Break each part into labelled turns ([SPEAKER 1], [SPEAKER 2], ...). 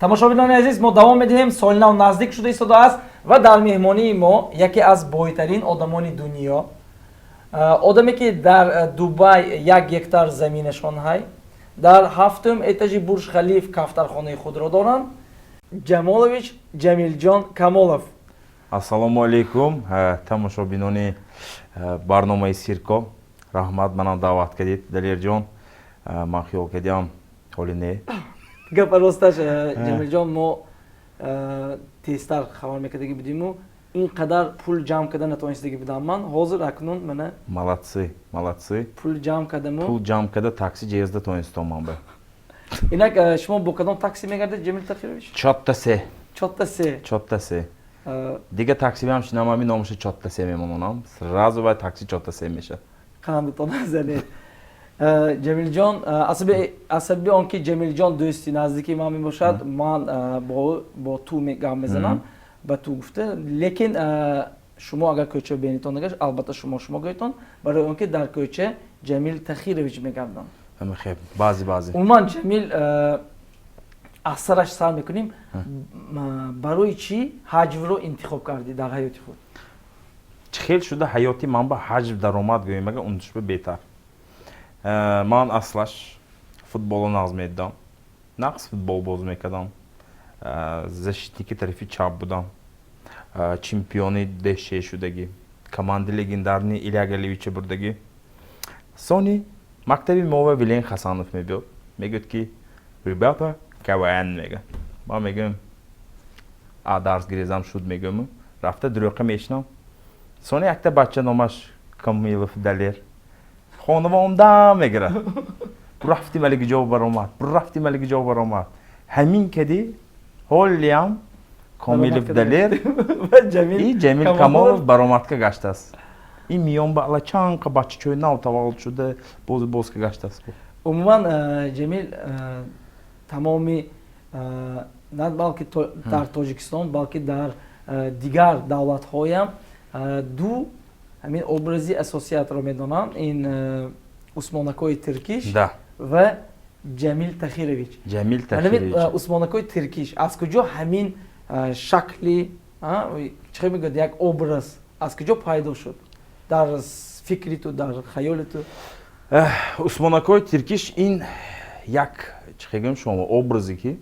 [SPEAKER 1] тамошобинони азиз, мо давом медиҳем, соли нав наздик шуда истода аст ва дар меҳмонии мо яке аз бойтарин одамони дунё, одаме ки дар Дубай 1 гектар заминашон ҳай, дар 7-ум этажи Бурж Халиф кафтархонаи худро доранд, Ҷамолович Ҷамилҷон Камолов.
[SPEAKER 2] Ассалому алейкум, тамошобинони барномаи Сирко. Раҳмат, манам даъват кардид, Далерҷон. Ман хиёл кардам ҳоли не.
[SPEAKER 1] Гапа росташ, Ҷамилҷон, мо тезтар хабар мекардагӣ будиму ин қадар пул ҷамъ карда натавонистагӣ будам ман. Ҳозир акнун мана
[SPEAKER 2] Молодцы.
[SPEAKER 1] пул ҷамъ кардаму.
[SPEAKER 2] Пул ҷамъ карда такси ҷезда тонистам ман ба.
[SPEAKER 1] Инак шумо бо кадом такси мегардед, Ҷамил Тахирович?
[SPEAKER 2] Чотта се. Дига такси биам шинамами номуша чотта се мемонам. Сразу баъд такси чотта се меша.
[SPEAKER 1] Қандатон назанед. Ҷамилҷон, асаби он ки Ҷамилҷон дӯсти наздики ман мебошад, ман бо ту гап мезанам, ба ту гуфта, лекин шумо агар кӯча бенитон нагашт, албатта шумо гӯйтон, барои он ки дар кӯча Ҷамил Тахирович мегардам.
[SPEAKER 2] Хеб, баъзи.
[SPEAKER 1] Умуман Ҷамил аз сараш сар мекунем, барои чӣ ҳаҷвро интихоб кардӣ дар ҳаёти худ?
[SPEAKER 2] Чӣ хел шуда ҳаёти ман ба ҳаҷв даромад гӯем, агар унутишба беҳтар. Ман аслаш футболро нағз медидам. Нағз футбол бозӣ мекардам. Защитники тарафи чап будам. Чемпиони ДШ шудагӣ. Команди легендарни Илия Галевича бурдагӣ. Сони мактаби мова Вилен Хасанов мебиёд. Мегӯяд ки ребята КВН мега. Ман мегӯям дарс гирезам шуд мегӯям. Рафта дурӯқа мешинам. Сони якта бача номаш Камилов Далер. Хонавонда мегира. Рафтим алиги ҷо баромад. Ҳамин кади ҳолиам Камилов Далер и Ҷамил Камолов баромадка гаштааст. Ин миён ба аллачанқа бачаҷои нав таваллуд шуда бозка гаштааст.
[SPEAKER 1] Умуман Ҷамил тамоми на балки дар Тоҷикистон, балки дар дигар давлатҳоям ду ҳамин образи асосиятро медонанд, ин Усмонакои Тиркиш ва Ҷамил Тахирович. Усмонакои Тиркиш аз куҷо ҳамин шакли, чӣ мегӯяд, як образ аз куҷо пайдо шуд дар фикри ту, дар хаёли ту?
[SPEAKER 2] Усмонакои Тиркиш ин як чӣ гӯям шумо образе ки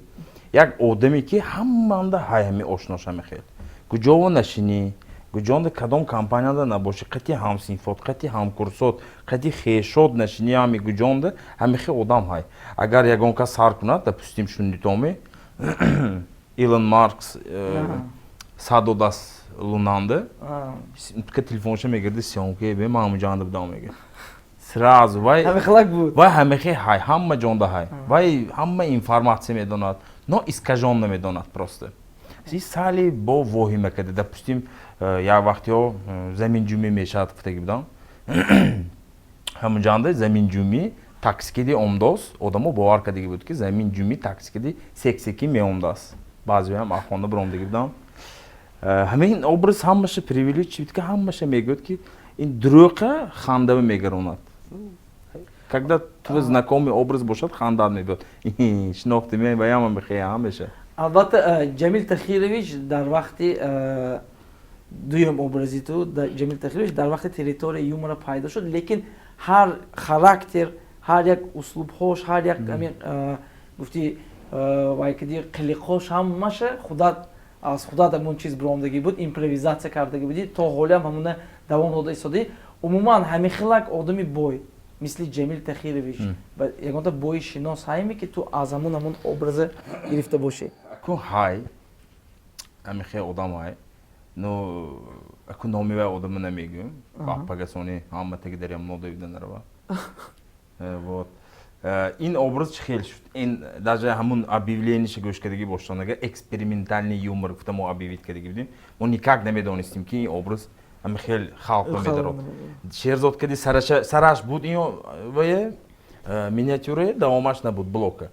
[SPEAKER 2] як одаме ки ҳаманда ҳами ошноша мехел. Куҷово нашинӣ, куҷонда кадом компанияда набошӣ, қати ҳамсинфот, қати ҳамкурсот, қати хешод нашинӣ ҳами куҷонда ҳамихе одам ҳай. Агар ягон кас сар кунад, допустим шунитоме Илон Маркс садодас лунанда, ка телефонша мегирди сёнка бе ман ҳамуҷанда будам мега. Сразу вай
[SPEAKER 1] ҳамихлак буд.
[SPEAKER 2] Вай ҳамихе ҳай, ҳама ҷонда ҳай. Вай ҳама информатсия медонад, но искажон намедонад просто. Си сали бо воҳима карда, допустим як вақтиҳо заминҷумӣ мешавад гуфтагӣ будам. Ҳамуҷанда заминҷумӣ таксикиди омдоз, одамо бовар кардагӣ буд ки заминҷумӣ таксикиди сексеки меомдааст. Баъзеҳоям ахонда биромдагӣ будам. Ҳамин образ ҳамаша привилегия ки ҳамаша мегӯяд ки ин дурӯқа ханда мегаронад. Когда твой знакомый образ бошад, ханда мебиёд. Шинохти ме ба яма мехея ҳамеша.
[SPEAKER 1] Албатта Ҷамил Тахирович дар вақти дуюм образи ту, Ҷамил Тахирович дар вақти территорияи юмора пайдо шуд, лекин ҳар характер, ҳар як услубҳош, ҳар як гуфти вайкади қилиқҳош ҳамаша аз худат ҳамон чиз биромдагӣ буд, импровизатсия кардагӣ будӣ, то ҳолиам ҳамуна давом дода истодӣ. Умуман ҳамихелак одами бой мисли Ҷамил Тахирович ягонта бои шинос ҳайме ки ту аз ҳамун образа гирифта бошӣ?
[SPEAKER 2] Акун ҳай, ҳамихе одам ҳай, но акун номи вай одама намегӯям. Папагасони ҳама таги дарям нодоида нарава. Ин образ чӣ хел шуд? Ин даже ҳамун объявлениша гӯш кардагӣ боштон, агар экспериментальный юмор гуфта мо объявит кардагӣ будем, мо никак намедонистем ки ин образ ҳамихел халқро медарод. Шерзод кади сараш буд, ин миниатюра давомаш набуд, блока.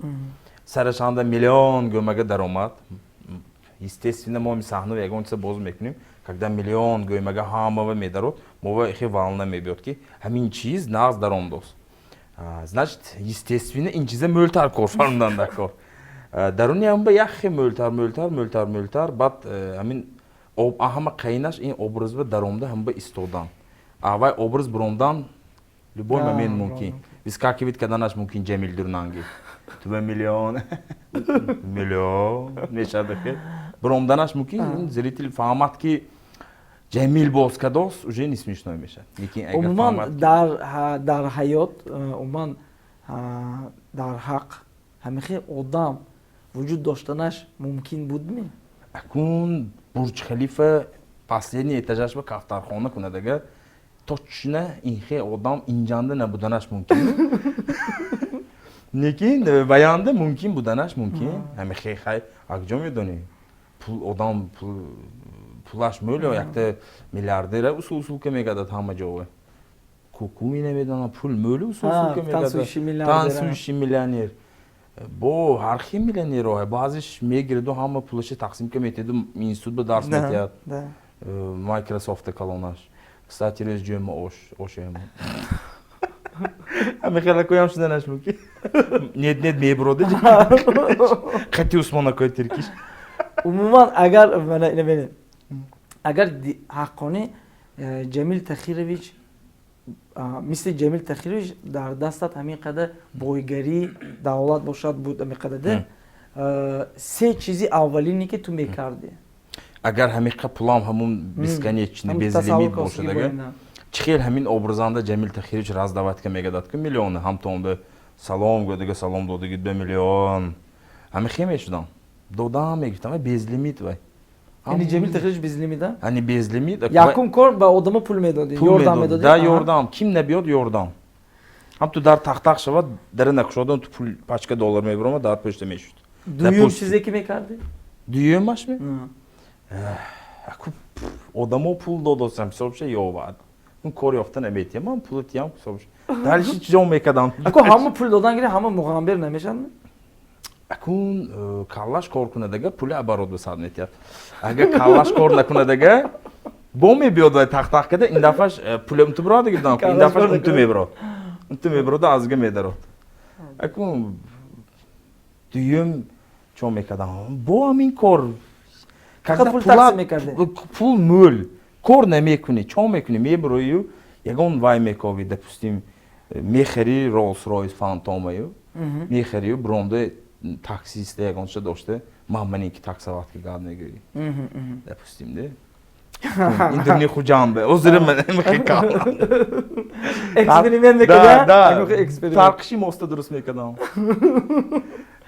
[SPEAKER 2] Сараш анда миллион гӯмага даромад. Естественно, мо саҳнаро ягон чиза боз мекунем, когда миллион гӯмага ҳамава медарод, мо ихе вална мебиёд ки ҳамин чиз нағз даромдост. Значит, естественно, ин чиза мӯлтар кор фармуданда кор. даруни ҳамба яхе мӯлтар баъд ҳамин ҳама қайнаш ин образба даромда ҳамба истодан аввай образ биромдан любой момент мумкин вискакивит каданаш мумкин ҷамил дурнанги тува миллион мешадахе биромданаш мумкин зритель фаҳмад ки ҷамил бозкадос уже не смешной мешад.
[SPEAKER 1] Умуман дар ҳаёт умуман дар ҳақ ҳамихе одам вуҷуд доштанаш мумкин будми?
[SPEAKER 2] Акун Бурҷ Халифа последний этажашба кафтархона кунадага точно инхе одам инҷанда набуданаш мумкин. Лекин баянда мумкин буданаш мумкин. Ҳамихе хай акҷо медонӣ одам пулаш мӯло якта миллиардера усулка мегадад ҳама ҷое. Кукуи намедона пул мӯло усулка мегадад. Тансуиши миллионер. Бо ҳар хел миллионерҳо баъзеш мегирду ҳама пулаша тақсим метеду институтба дарс метиҳад. Microsoft калонаш. Кстати рӯз ҷӯма ошема. Ҳамихела кӯям шуданаш мумкин. Нет меброда. Хати Усмона кӯй тиркиш.
[SPEAKER 1] Умуман агар ҳаққонӣ Ҷамил Тахирович мисли Ҷамил Тахирович дар дастат ҳамин қадар бойгарӣ давлат бошад буд ҳамин қадар се чизи аввалине ки ту мекардӣ
[SPEAKER 2] агар ҳамиқа пулам ҳамун бесконечный безлимит бошад агар чӣ хел ҳамин образанда Ҷамил Тахирович раздаватка мегадад ки миллионе ҳамтонда салом гӯдага салом додагид ба миллион ҳамин хел мешудам додам мегифтам безлимит вай
[SPEAKER 1] яъни Ҷамил Тахирович безлимита
[SPEAKER 2] ани безлимит
[SPEAKER 1] якум кор ба одама пул медодӣ ёрдам медодӣ
[SPEAKER 2] да ёрдам ким набиёд ёрдам ҳам ту дар тахтақ шавад дара накушодам ту пул пачка доллар мебиромад дар пӯшта мешуд
[SPEAKER 1] дуюм чизе ки мекардӣ
[SPEAKER 2] дуюмаш ме одамо пул додосам ҳисобша ёвад ин кор ёфта наметиҳам ман пулатиам ҳисобша далиши чиҷо мекардам
[SPEAKER 1] ҳама пул додан гире ҳама муғамбир намешанд
[SPEAKER 2] акун каллаш кор кунадага пули абарот ба сад метиҳад агар каллаш кор накунадага бо мебиёд вай тахтақ када ин дафъаш пуля унту бирод гирдам ин дафъаш унту мебирод азга медарод акун дуюм чо мекардам бо ҳамин кор пул мӯл кор намекунӣ чо мекунӣ мебироию ягон вай мековӣ допустим мехарӣ Rolls Royce фантомаю мехарию биромда таксиста ягонча дошта ман ки таксаватка гап мегӯӣ допустим де ин дуни хуҷамбе озира мен мехикам
[SPEAKER 1] эксперимент мекардам
[SPEAKER 2] тарқиши моста дуруст мекардам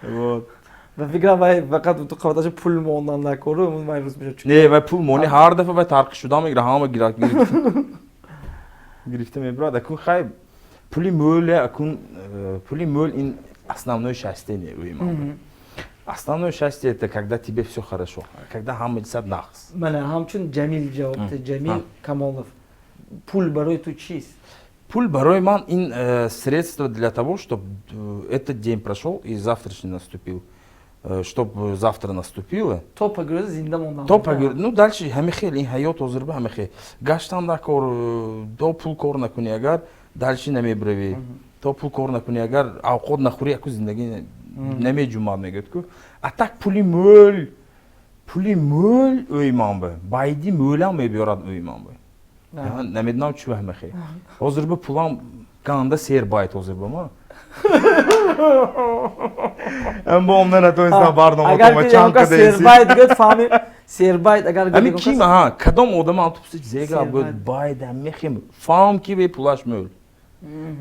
[SPEAKER 2] вот
[SPEAKER 1] ба фикрам вай фақат ту қаваташа пул мондан накору вай рӯз мешад
[SPEAKER 2] не вай пул мони ҳар дафъа вай тарқиш шуда мегира ҳама гирифта мебирад акун хай пули мӯл ин основное счастье не уймам. Основное счастье это когда тебе все хорошо, когда ҳамаҷсад нақс.
[SPEAKER 1] Мана ҳамчун Ҷамил ҷавоб Ҷамил Камолов. Пул барои ту чист?
[SPEAKER 2] Пул барои ман ин средство для того, чтобы этот день прошел и завтрашний наступил. Чтобы завтра наступило.
[SPEAKER 1] То пагирда зинда мондан.
[SPEAKER 2] То пагирда. Ну дальше ҳамихел ин ҳаёт ҳозирба ҳамихел. Гаштан да кор до пул кор накунӣ агар дальше намебравӣ. То пул кор накунӣ агар авқот нахӯрӣ яку зиндагӣ намеҷумад мегӯяд ку а так пули мӯл ӯйманба байди мӯлам мебиёрад ӯйманба намедонам чӣ ҳамахе ҳозирба пулам ганда сербайт ҳозирба ма бом нанатонистам барномаама чанд
[SPEAKER 1] сербайт гӯд фаҳми сербайт агар
[SPEAKER 2] ами кима кадом одама автобуси зега гӯд байд мехем фаҳм ки ве пулаш мӯл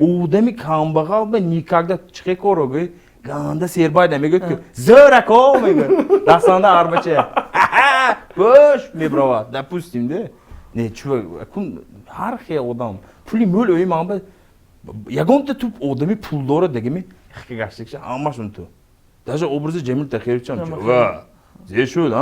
[SPEAKER 2] одами камбағал ба никогда чӣ коро гӯй ганда сербайт намегӯяд ки зӯрако мегӯяд дастанда арбача пӯш мебиравад допустим де не чӯ акун ҳар хел одам пули мӯл ӯйманба ягонта ту одами пулдора дагими гаштакша ҳамашун ту даже образи Ҷамил Тахировичам ва зе шуд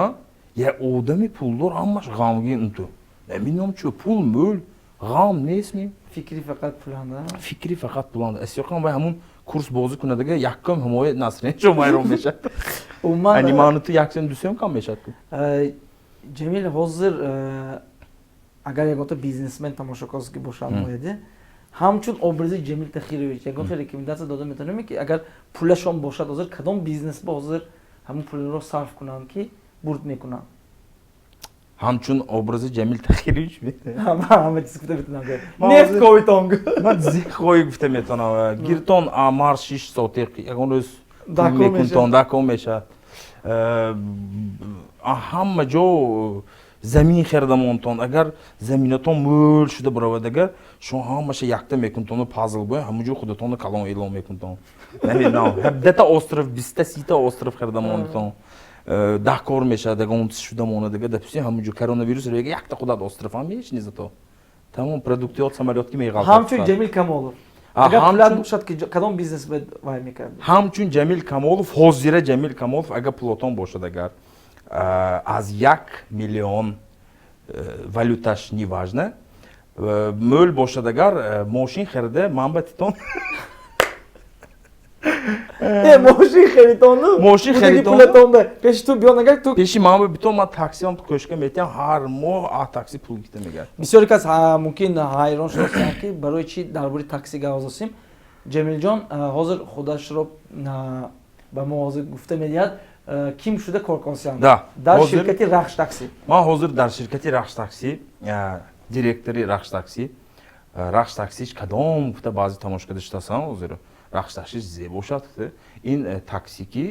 [SPEAKER 2] я одами пулдор ҳамаш ғамгин ту намедонам чӯ пул мӯл ғам нест ми
[SPEAKER 1] фикри фақат пуланда
[SPEAKER 2] фикри фақат пуланда асёқан вай ҳамун курс бозӣ кунадага яккам ҳимоя насриншо майрон мешад ани ману ту яксем дусем кам мешад
[SPEAKER 1] Ҷамил ҳозир агар ягонта бизнесмен тамошокос ки бошад мояде ҳамчун образи Ҷамил Тахирович ягонта рекомендация дода метавонем ки агар пулашон бошад ҳозир кадом бизнесба ҳозир همون پولро صرف کنم که برد میکنم.
[SPEAKER 2] همچون образи Ҷамил Тахирович
[SPEAKER 1] همه چیز گفته میتونم که
[SPEAKER 2] ما
[SPEAKER 1] نفت
[SPEAKER 2] حاضر-
[SPEAKER 1] کویتونگ
[SPEAKER 2] من зихои гуфта метавонам гиртон амар 6 соате ягон рӯз
[SPEAKER 1] Дако
[SPEAKER 2] мекунтон дако мешавад ҳама ҷо замин херадамонтон агар заминатон мӯл шуда баравад агар шумо ҳамаша якта мекунтону пазл бӯя ҳамаҷо худатонро калон эълон мекунтон намедонам 17 остров 20 остров херадамонтон дакор мешавад ягон шуда монад агар допустим ҳамаҷо коронавирус рега якта худат остров ҳам мешниза то тамом продуктиёт самолётки меғалтад
[SPEAKER 1] همچون جمیل کمالов اگر پولت باشد که کدام بیزنس باید وای میکرد
[SPEAKER 2] ҳамчун Ҷамил Камолов ҳозира Ҷамил Камолов агар пулотон бошад агар аз 1 миллион валюташ не важно мӯл бошад агар мошин херида ман ба титон
[SPEAKER 1] ماشین خریدونو
[SPEAKER 2] ماشین خریدونو؟
[SPEAKER 1] پولتون ده پیش تو بیان اگر تو
[SPEAKER 2] пеши ман ба битон ман таксиам кӯшка метиҳам ҳар моҳ а такси пул гирифта мегирад
[SPEAKER 1] بسیاری کس ممکن حیران شدن که برای چی درباره تاکسی گپ زدیم جمیل جان حاضر خودش رو به ما حاضر گفته میدهد کیم شده کارکنان
[SPEAKER 2] Да,
[SPEAKER 1] در
[SPEAKER 2] ҳозир-
[SPEAKER 1] شرکت رخش تاکسی
[SPEAKER 2] ман ҳозир дар ширкати рахш такси директори рахш таксиш кадом гуфта баъзе тамошкада шудасам ҳозир рахш таксиш зебошад ин такси ки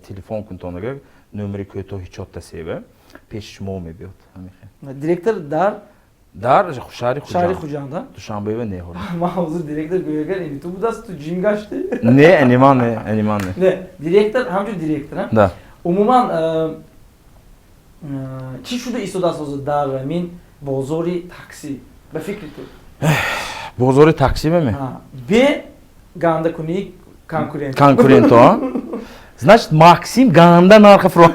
[SPEAKER 2] телефон кунтон агар номери кӯтоҳи 4 пеши шумо мебиёд
[SPEAKER 1] دایرکتر در
[SPEAKER 2] дар шаҳри
[SPEAKER 1] شهر
[SPEAKER 2] хуҷанд
[SPEAKER 1] خوجاندا
[SPEAKER 2] душанбева неҳор
[SPEAKER 1] ما حاضر دایرکتر گویگر این تو بود است تو جیم گشتی
[SPEAKER 2] не аниман не
[SPEAKER 1] نه دایرکتر همچون دایرکتر
[SPEAKER 2] да
[SPEAKER 1] عموما چی شده ایستاده است در همین بازاری تاکسی به فکر تو
[SPEAKER 2] бозори такси меме
[SPEAKER 1] به گنده کنی کنکورنت
[SPEAKER 2] конкуренто значит максим ганда нархи фро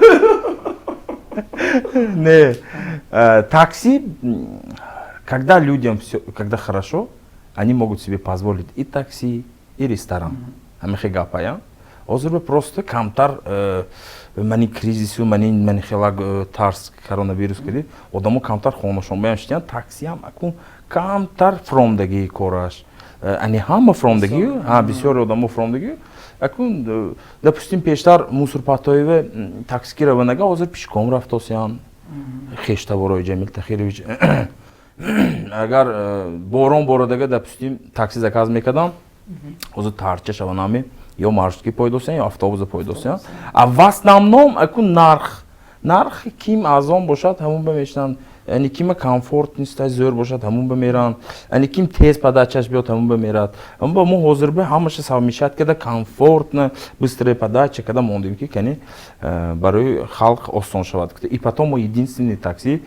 [SPEAKER 2] не такси когда людям всё когда хорошо они могут себе позволить и такси и ресторан ҳамихе гапая ҳозир просто камтар мани кризису мани хела тарс коронавирус кади одамо камтар хонашон беяштиян таксиам акун камтар фромдагии кораш ани ҳама фромдагию бисёри одамо фромдагию акун допустим пештар мусорпатоеве таксики раванага ҳозир пешком рафтосиян хештаворои Ҷамил Тахирович агар борон борадага допустим такси заказ мекардам ҳозир тарча шаванами ё маршрутки пойдосиян ё автобуса пойдосиян а в основном акун нархи ким арзон бошад ҳамон бамешнанд яъне кима комфорт нистай зӯр бошад ҳамон бамеранд яъне ким тез подачаш биёд ҳамон бамерад ама ба мо ҳозир ба ҳамаша совмещать карда комфортно быстрая подача карда мондем ки кани барои халқ осон шавад и потом мо единственный такси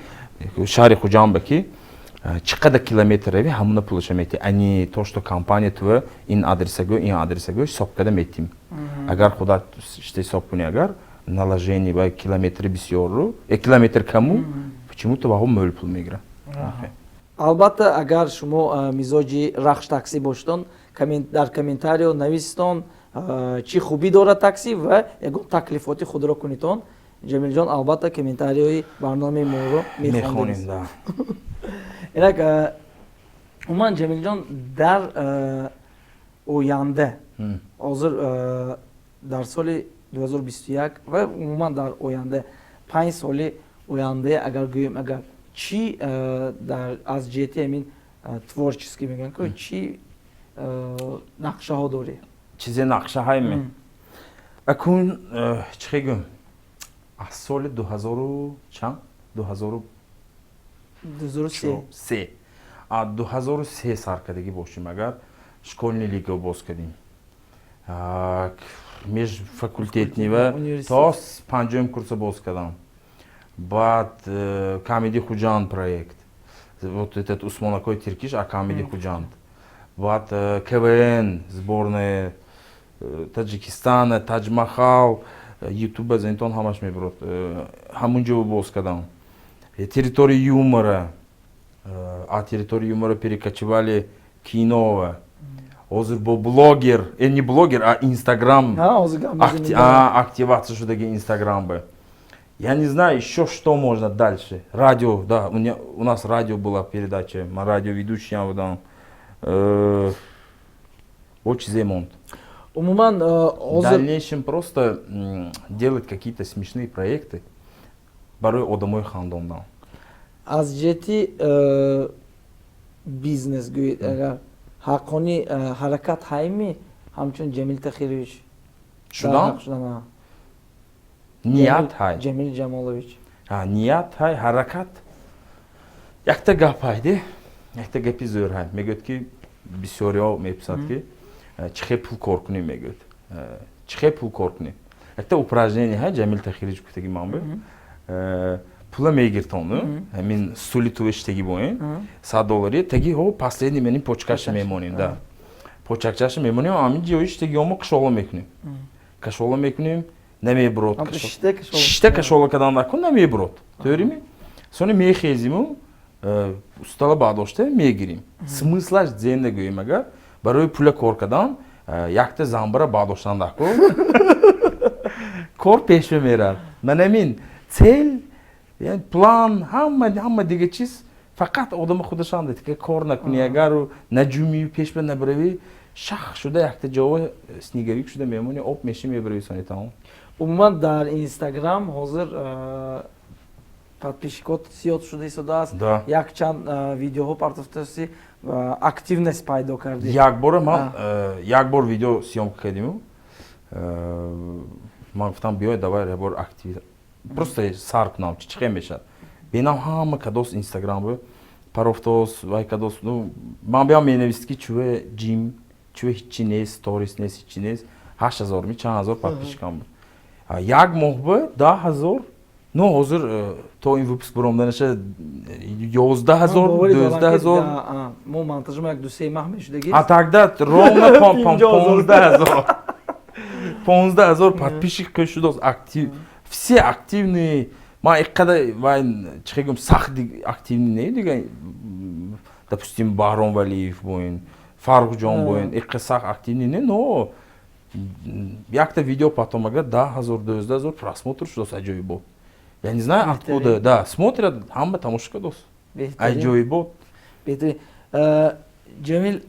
[SPEAKER 2] шаҳри хуҷанба ки чӣ қадар километр равӣ ҳамуна пулаша метиҳи ани то что компания тува ин адресаго ҳисоб карда метиҳим агар худа шта ҳисоб кунӣ агар наложение ба километри бисёрро километр каму почему-то баҳо мӯл пул мегирад
[SPEAKER 1] албатта агар шумо мизоҷи рахш такси бошедон дар комментарио нависитон чӣ хубӣ дорад такси ва ягон таклифоти худро кунитон ҷамилҷон албатта комментариҳои барномаи моро мехонем инак умуман ҷамилҷон дар оянда ҳозир дар соли 2021 ва умуман дар оянда 5 соли оянда агар гӯем агар чӣ аз ҷиҳати ҳамин творчески мегӯям ки чӣ нақшаҳо дорӣ
[SPEAKER 2] чизе нақшаҳае ме акун чӣ хегӯм аз соли 2003 саркардагӣ бошем агар школьни лига боз кардем межфакултетнива то 5 курса боз кардам баъд камеди хуҷанд проект вот этот усмонакои тиркиш а камеди хуҷанд баъд КВН сборная Таҷикистана Таҷмахал ютуба зентон ҳамаш мебурад ҳамунҷо боз кардам территория юмора а территория юмора перекочевали кино ҳозир бо блогер не блогер а инстаграм активация шудаги инстаграм ба я не знаю еще что можно дальше радио да у нас радио была передача ман радиоведущиям будам бо чизе монд
[SPEAKER 1] Умуман
[SPEAKER 2] В
[SPEAKER 1] ҳозир
[SPEAKER 2] дальнейшем просто делать какие-то смешные проекты барои одамои хандондан.
[SPEAKER 1] аз ҷиҳати бизнес гӯед агар ҳаққони ҳаракат ҳайми ҳамчун Ҷамил Тахирович
[SPEAKER 2] Шудан? Ният ҳай.
[SPEAKER 1] Ҷамил Ҷамолович.
[SPEAKER 2] Ният ҳай, ҳаракат. Якта гап ҳай де. Якта гапи зӯр ҳай. Мегӯяд ки бисёриҳо меписанд ки чӣ хел пул кор кунем мегӯяд. Чӣ хел пул кор кунем. Якта упражнение ҳай Ҷамил Тахирович гуфтаги ман бе. Пула мегиртону. Ҳамин стули тувеш теги боин. $100 теги ҳо последний менин почкаша мемонем да. Почакчаша мемонем ҳамин ҷоиш теги ҳомо қишола мекунем. Кашола мекунем. Намебурод. Шишта кашола кадан накун намебурод. Тӯрими? Сони мехезиму устала бардошта мегирим. Смыслаш зен нагӯем агар барои пула кор кадан якта замбара бардоштан накун. Кор пеш мемерад. Манамин цел, план, ҳама дига чиз фақат одами худашон дед ки кор накуни агару наҷуми пеш ба набрави шах шуда якта ҷоа снеговик шуда мемони об меши мебрави сони тамом.
[SPEAKER 1] Умуман дар Инстаграм ҳозир подписчикот зиёд шуда истодааст. Якчанд видеоҳо партофтаси активность пайдо карди.
[SPEAKER 2] Якбора ман якбор видео съёмка кардиму. Ман гуфтам биёй давай якбор актив. Просто сар кунам чӣ хел мешавад. Бинам ҳама кадос Инстаграм бо парофтос вай кадос ну ман биям менавист ки чӯе ҷим, чӯе ҳичи нест, сторис нест, ҳичи нест. 8000 ми чанд ҳазор подписчикам буд. Як моҳ бо 10000 ну ҳозир то ин выпуск баромданаша 11000 12000
[SPEAKER 1] мо монтажмо як 2-3 маҳ мешудагӣ.
[SPEAKER 2] Тогда ровно 15000 15000 подписчик шудааст актив. Все активные. Ман иққадар вай чӣ хел гӯям сахт активни не дига. Допустим Баҳром Валиев боин, Фаррухҷон боин, иққа сахт активни не, но якта видео потом агар 10000 12000 просмотр шудааст аҷоибот. Я не знаю откуда, да, смотрят, ҳама тамошо кардааст. Аҷоибот.
[SPEAKER 1] Беҳтарин. Ҷамил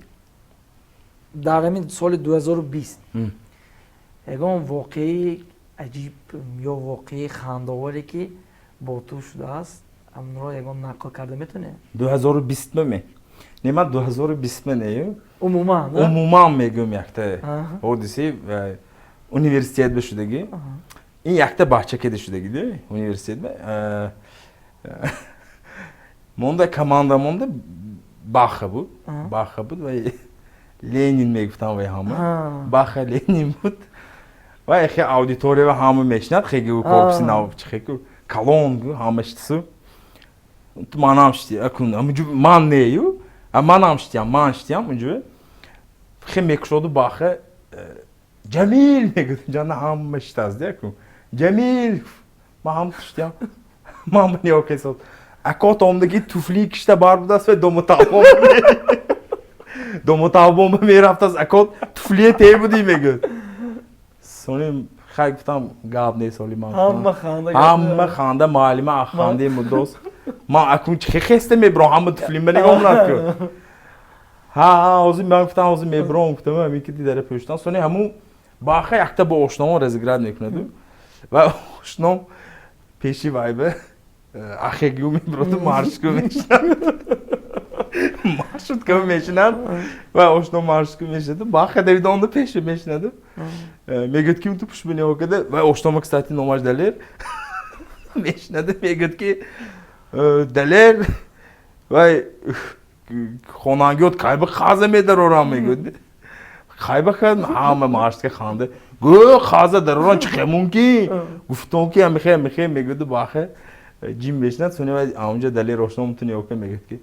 [SPEAKER 1] дар ҳамин соли 2020 ягон воқеи аҷиб ё воқеи хандаоваре ки бо ту шудааст, амро ягон нақл карда метавонӣ?
[SPEAKER 2] 2020 ме. Не ман 2020 не.
[SPEAKER 1] Умуман.
[SPEAKER 2] Умуман мегӯям якта ҳодиси университет бешудагӣ. Ин якта баҳча кеда шудагӣ де университет ба. Монда команда монда Баха буд. Баха буд ва Ленин мегуфтам вай ҳама. Баха Ленин буд. Ва хе аудитория ва ҳама мешнад хеги корпуси нав чихеку калон гу ҳама штису. Манам шти акун ман нею. Манам штиям, ман штиям унҷо. Хе мекушоду Баха Ҷамил мегуфт ҷана ҳама штаз де акун. Ҷамил ман ҳам штиям. Ман бинё кесот. Акот омдаги туфли кишта бар будааст ва домоталбом. Домоталбом мерафтааст акот туфлие те будӣ мегӯяд. Сони хай гуфтам гап нест оли ман. Ҳама ханда муаллима хандаи муддост. Ман акун чӣ хел хеста мебиром ҳама туфли ма нигоҳ накун. ҳозир ман гуфтам ҳозир мебиром гуфтам ҳамин ки дидара пӯштан. Сони ҳамун Баха якта бо ошномон разиград мекунаду. Ва ошном пеши вай ба ахегиу мебироду маршку мешинад. Маршрутка мешинад ва ошном маршрутка мешинаду. Баха давидонда пеши мешинаду. Мегӯяд ки ту пуш бинё када ва ошнома кстати номаш Далер мешинаду. Мегӯяд ки Далер вай хонангиёт кайба хаза медарорам мегӯяд. Кайба кад ҳама маршрутка ханда. Гӯ хаза дарорам чӣ хел мумкин? Гуфтом ки мехе мегӯяду Баха ҷим мешинад. Сони вай аунҷа Далер ошном ту нигоҳ кад мегӯяд ки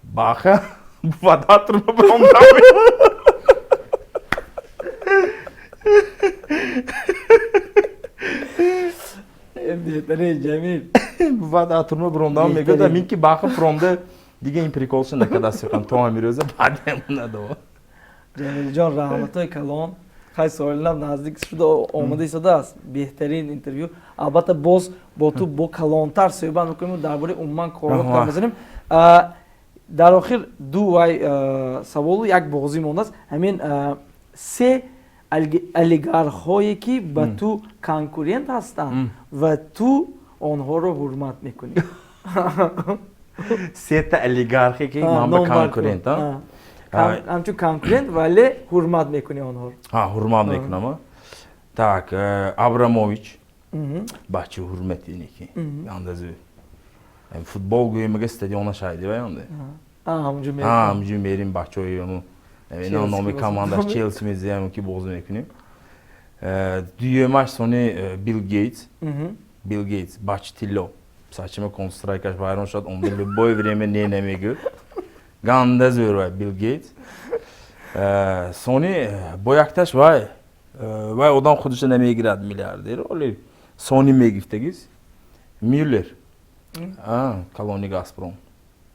[SPEAKER 2] Баха вадатро бромдам.
[SPEAKER 1] Ҷамил
[SPEAKER 2] вадатро бромдам мегӯяд амин ки Баха фромда дига ин приколша накадаст ям то ҳамирӯза баъдем надо.
[SPEAKER 1] Ҷамилҷон раҳматои калон хай соилам наздик шуда омада истодааст. Беҳтарин интервю. Албатта боз бо ту бо калонтар суҳбат мекунем дар бораи умуман корҳо гап мезанем. Дар охир ду вай саволу як бозӣ мондааст. Ҳамин се олигархҳое ки ба ту конкурент ҳастанд ва ту онҳоро ҳурмат мекунӣ.
[SPEAKER 2] سه تا اولیگارخی که من با کانکورنت
[SPEAKER 1] ҳамчун конкурент вале ҳурмат мекунӣ онҳоро.
[SPEAKER 2] hurmat میکنم. Так, Abramovich بچه hürmet اینه ki. Yalnız futbol güyümüge stadiona şahidi var yandı.
[SPEAKER 1] ҳамҷу мекунӣ.
[SPEAKER 2] Hamcı merim بچه oyunu. Nomi komanda Chelsea mizleyem ki boz میکنیم. Düğümaş sonu Bill Gates. Bill Gates, بچه تیلو. Saçımı konstraykaş bayram şad onda любое время не немегу. Ganda zor Bill Gates. Sony boyaktaş vay. Vay odan xuduşa nemeye giradi milyarder. Öyle Sony megiftegiz. Müller. Koloni Gazprom.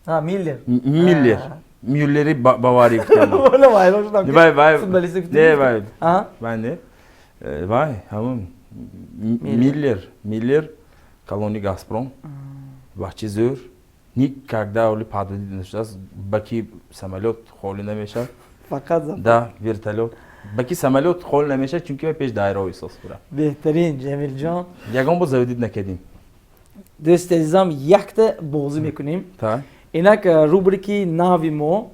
[SPEAKER 1] Müller.
[SPEAKER 2] Müller. Müller'i Bavarya kutamam.
[SPEAKER 1] Öyle vay.
[SPEAKER 2] Vay.
[SPEAKER 1] Futbolisti
[SPEAKER 2] Ne vay.
[SPEAKER 1] Aha.
[SPEAKER 2] Ben de. Vay tamam. Müller. Koloni Gazprom. Бачи зур никогда оли подводить нешаст баки самолет холи намешад.
[SPEAKER 1] Faqat
[SPEAKER 2] Да, вертолет. Баки самолет холи намешад чунки пеш дайра эҳсос курам.
[SPEAKER 1] Беҳтарин Ҷамилҷон.
[SPEAKER 2] Ягон бо заводид накардем.
[SPEAKER 1] Дӯст азизам, якта бозӣ мекунем.
[SPEAKER 2] Та.
[SPEAKER 1] Инак рубрики нави мо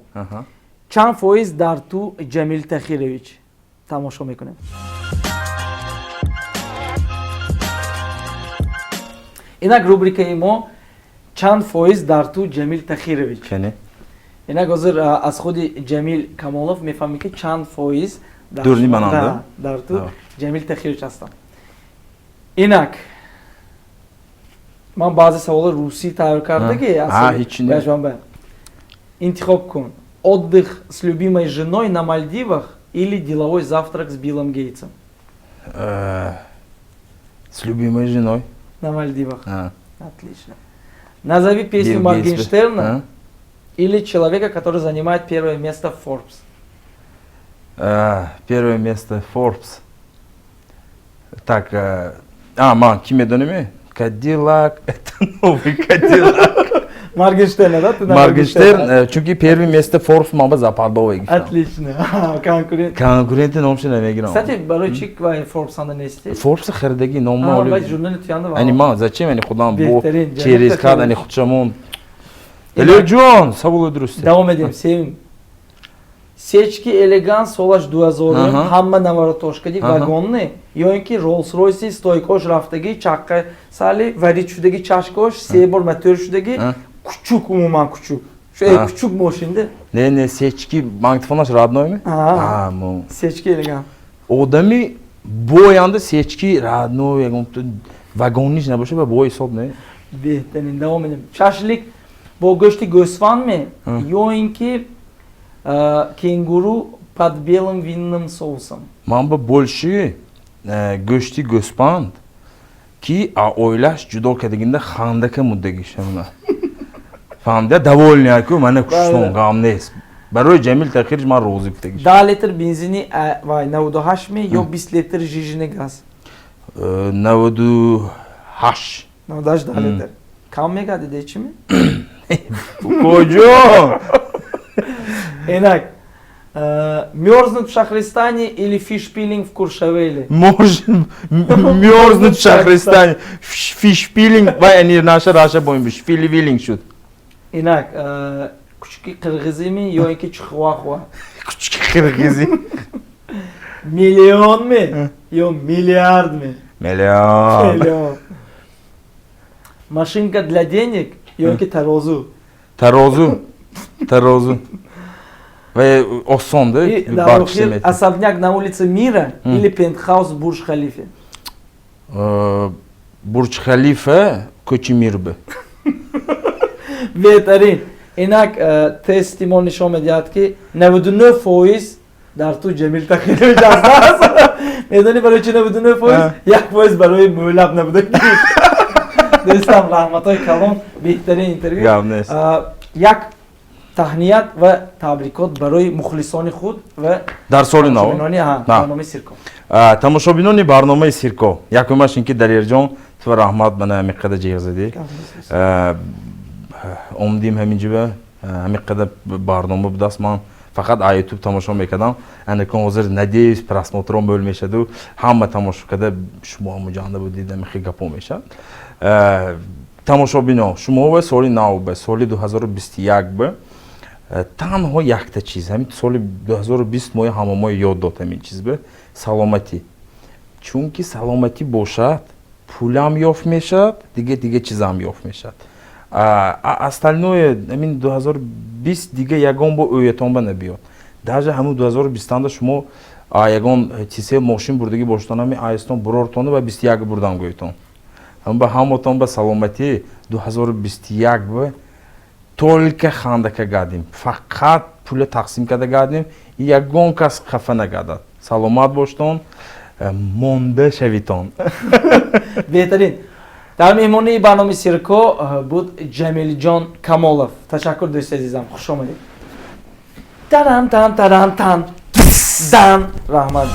[SPEAKER 1] чанд фоиз дар ту Ҷамил Тахирович тамошо мекунем. Инак рубрикаи мо чанд фоиз дар ту Ҷамил Тахирович.
[SPEAKER 2] Чане?
[SPEAKER 1] Инак ҳозир аз худи Ҷамил Камолов мефаҳмем ки чанд фоиз
[SPEAKER 2] дурни мананда
[SPEAKER 1] дар ту Ҷамил Тахирович ҳастам. Инак ман баъзе саволо русӣ тайёр карда ки асбашонба. Интихоб кун. Отдых с любимой женой на Мальдивах или деловой завтрак с Биллом Гейтсом?
[SPEAKER 2] С любимой женой.
[SPEAKER 1] На Мальдивах. Отлично. Назови песню Моргенштерна или человека, который занимает первое место в Forbes.
[SPEAKER 2] Первое место в Forbes. Так, ман киме донеме? Кадиллак, это новый Кадиллак.
[SPEAKER 1] Моргенштерна, да? Ты
[SPEAKER 2] Моргенштерн, чунки первое место в Forbes ман ба западбове гифтам.
[SPEAKER 1] Отлично. Конкурент.
[SPEAKER 2] Конкуренти номши намегирам.
[SPEAKER 1] Кстати, барои чи Forbes анда нести?
[SPEAKER 2] Forbes хирдаги номали.
[SPEAKER 1] Вай журнали туянда ва.
[SPEAKER 2] Ани ман зачем ани худам бо
[SPEAKER 1] Беҳтарин,
[SPEAKER 2] через кад ани худшамон. Элеҷон, саволи дуруст.
[SPEAKER 1] Давом эдем, севим. Сечки элегант солаш 2000 ҳама наворотошкади вагонне ё ин ки Rolls-Royce стойкош рафтаги чаққа сали варид шудаги чашкош се бор мотор шудаги кучук умуман кучук. Шу кучук мошинда.
[SPEAKER 2] Не, сечки магнитофонаш роднойми? Му.
[SPEAKER 1] Сечки элегант.
[SPEAKER 2] Одами боянда сечки родной ягон вагонниш набоша ба бой сод не.
[SPEAKER 1] Беҳтарин, давом эдем. Шашлик бо гӯшти гӯсфандме ё ин ки кенгуру под белым винным соусом.
[SPEAKER 2] Ман ба больше гӯшти гӯспанд ки оилаш ҷудо кардагинда хандака муддагишамна. Фаҳмида даволни аку мана куштон гам нест. Барои Ҷамил Тахирович ман розӣ бутагиш.
[SPEAKER 1] 10 литр бензини вай 98 ме ё 20 литр жижини газ?
[SPEAKER 2] 98.
[SPEAKER 1] 98 10 литр. Кам мегади дечими?
[SPEAKER 2] Коҷо?
[SPEAKER 1] Итак, мерзнуть в Шахристане или фишпилинг в Куршавеле?
[SPEAKER 2] Можем мерзнуть в Шахристане. Фишпилинг, вай они раша боим, шпили-вилинг шуд.
[SPEAKER 1] Итак, кучки кыргызими, ё ин ки чихуахуа?
[SPEAKER 2] Кучки кыргызи.
[SPEAKER 1] Миллион ми, ё миллиард ми?
[SPEAKER 2] Миллион.
[SPEAKER 1] Машинка для денег, ё ин ки тарозу?
[SPEAKER 2] Тарозу. Ва осон да?
[SPEAKER 1] Особняк на улице Мира или пентхаус в Бурдж-Халифе?
[SPEAKER 2] Бурдж-Халифа кӯчи Мирбе.
[SPEAKER 1] Беҳтарин. Инак тести мо нишон медиҳад ки 99% дар ту Ҷамил Тахирович ҳаст. Медонӣ барои чи 99%? 1% барои мӯлаб набуда. Дӯстам, раҳматҳои калон, беҳтарин интервю.
[SPEAKER 2] Гап нест.
[SPEAKER 1] Як таҳният ва табрикот барои мухлисони худ ва
[SPEAKER 2] дар соли нав
[SPEAKER 1] барномаи Сирко.
[SPEAKER 2] Тамошобинони барномаи Сирко, якумаш ин ки Дарерҷон ту раҳмат бана ҳамиқада ҷиғ задӣ. Омдим ҳаминҷиба ҳамиқада барнома будаст. Ман фақат а YouTube тамошо мекардам. Анакон ҳозир надеюсь просмотром bo'lmeshadi. Hamma тамошо карда шумо муҷанда будидам хи гапо мешад. Тамошобино, шумо ба соли нав ба соли 2021 ба танҳо якта чиз, ҳамин соли 2020 моя ҳама мо ёд дод ҳамин чиз ба саломатӣ. Чунки саломатӣ бошад, пулам ёфт мешад, дига чизам ёфт мешад. Остальное ҳамин 2020 дига ягон бо оятон ба набиёд. Даже ҳамин 2020 шумо ягон чизе мошин бурдагӣ бошдан ҳамин аистон бурортон ба 21 бурдан гӯйтон. ҳам ба ҳамотон ба саломатӣ 2021 ба только хандака гардим. Фақат пула тақсим карда гардим. Ягон кас хафа нагардад. Саломат боштон, монда шавитон.
[SPEAKER 1] беҳтарин. дар меҳмонии барномаи Сирко буд Ҷамилҷон Камолов. Ташаккур дӯстои азизам, хуш омадед. Тарам тан тарам тан дан раҳмат.